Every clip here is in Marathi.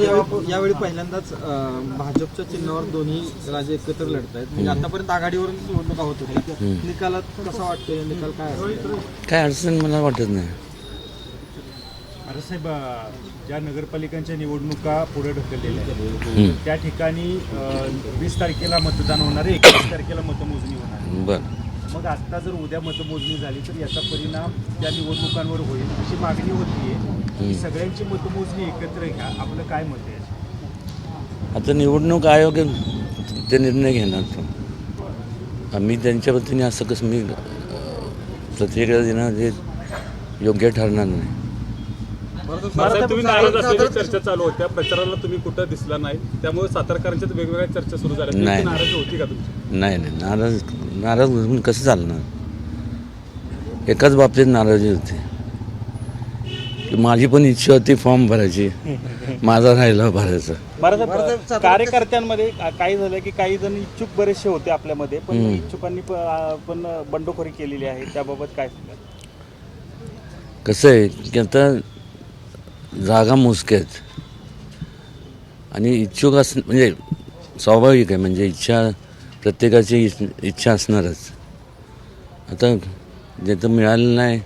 यावेळी पहिल्यांदाच भाजपच्या चिन्हावर दोन्ही राजे एकत्र लढत आहेत. म्हणजे आतापर्यंत आघाडीवरून निवडणुका होत होत्या. निकालात कसा वाटतोय? निकाल काय अडचण मला वाटत नाही. अरे साहेब, ज्या नगरपालिकांच्या निवडणुका पुढे ढकललेल्या आहेत त्या ठिकाणी 20 तारखेला मतदान होणार आहे, 21 तारखेला मतमोजणी होणार आहे. बरं, मग आता जर उद्या मतमोजणी झाली तर याचा परिणाम त्या निवडणुकांवर होईल अशी मागणी होतीये की सगळ्यांची मतमोजणी एकत्र घ्या. आपलं काय मत आहे? आता निवडणूक आयोग ते निर्णय घेणार. तो मी त्यांच्या वतीने असं कसं मी प्रतिक्रिया देणं हे योग्य ठरणार नाही. तुम्ही नाराज असल्याची चर्चा चालू होत्या, प्रचाराला तुम्ही कुठं दिसला नाही, त्यामुळे सातारकरांच्यात वेगवेगळ्या चर्चा सुरू झाल्या. नाही, नाराजी होती का तुमची? नाही नाराज म्हणून कसं चालणार. एकाच बाबतीत नाराजी होती की माझी पण इच्छा होती फॉर्म भरायची, माझा राहिला भरायचा. कार्यकर्त्यांमध्ये काय झालं की काही जण इच्छुक बरेचसे होते आपल्यामध्ये, पण इच्छुकांनी पण बंडखोरी केलेली आहे. त्याबाबत काय सांगाल? कसं आहे की आता जागा मोजक्या आहेत आणि इच्छुक म्हणजे स्वाभाविक आहे. म्हणजे प्रत्येकाची इच्छा असणारच. आता ज्याचं मिळालं नाही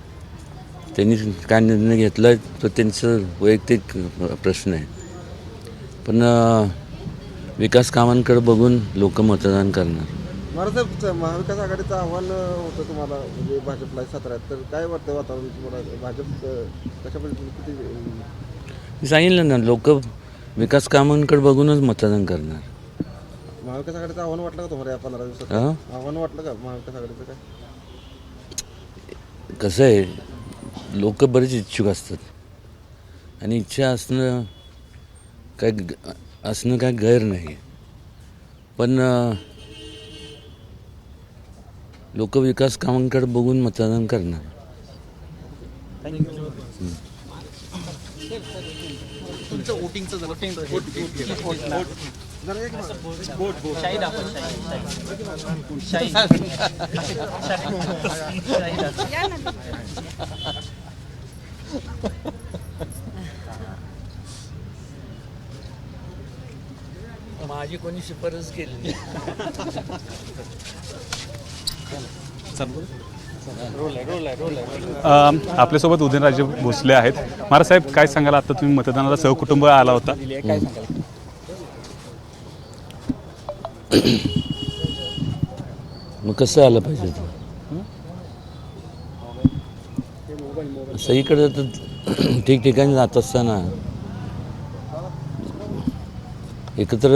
त्यांनी काय निर्णय घेतला तो त्यांचं वैयक्तिक प्रश्न आहे. पण विकास कामांकडे बघून लोक मतदान करणार. महाराष्ट्र महाविकास आघाडीचं आव्हान होतं तुम्हाला, म्हणजे भाजपला 17, तर काय वाटतं वातावरण तुम्हाला? भाजप कशा पद्धतीने किती? मी सांगितलं ना, लोक विकास कामांकडे बघूनच मतदान करणार. महाविकास आघाडीचं आव्हान वाटलं का तुम्हाला या 15 दिवसात? आव्हान वाटलं का महाविकास आघाडीचं? काय कसं आहे, लोक बरेच इच्छुक असतात आणि इच्छा असणं काय गैर नाही. पण लोक विकास कामांकडे बघून मतदान करणार. तुमचं वोटिंगचं माझी कोणी शिफारस केली? आपल्यासोबत उदयनराजे भोसले आहेत. महाराज साहेब, काय सांगाल? आता तुम्ही मतदानाला सहकुटुंब आला होता. मग कसं आलं पाहिजे? सगळीकडे तर ठिकठिकाणी जात असताना एकत्र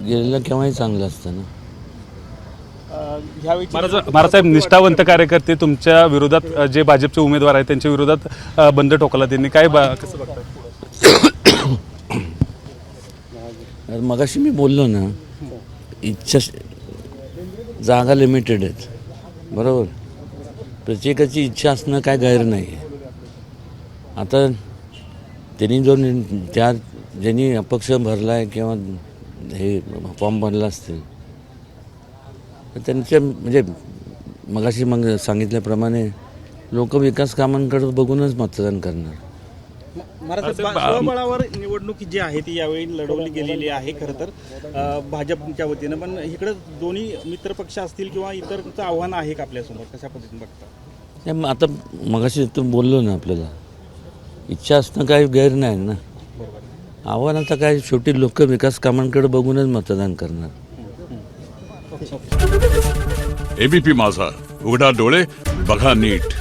गेलेलं केव्हाही चांगलं असतं ना. महाराज साहेब, निष्ठावंत कार्यकर्ते तुमच्या विरोधात जे भाजपचे उमेदवार आहेत त्यांच्या विरोधात बंद ठोकला. त्यांनी काय कसं बघताय? मगाशी मी बोललो ना, जागा लिमिटेड आहेत, बरोबर. प्रत्येकाची इच्छा असणं काय गैर नाही आहे. आता त्यांनी ज्यांनी अपक्ष भरला आहे किंवा हे फॉर्म भरला असतील तर त्यांच्या म्हणजे मगाशी सांगितल्याप्रमाणे लोक विकास कामांकडे बघूनच मतदान करणार. स्वबळावर निवडणूक जी आहे ती यावेळी लढवली गेलेली आहे खरं तर भाजपच्या वतीनं. पण इकडे दोन्ही मित्रपक्ष असतील किंवा इतरचं आव्हान आहे का आपल्यासमोर? कशा पद्धतीने बघता? आता मगाशी तू बोललो ना, आपल्याला इच्छा असणं काही गैर नाही ना. आव्हान आता काय, शेवटी लोक विकास कामांकडे बघूनच मतदान करणार. एबीपी माझा, उघडा डोळे बघा नीट.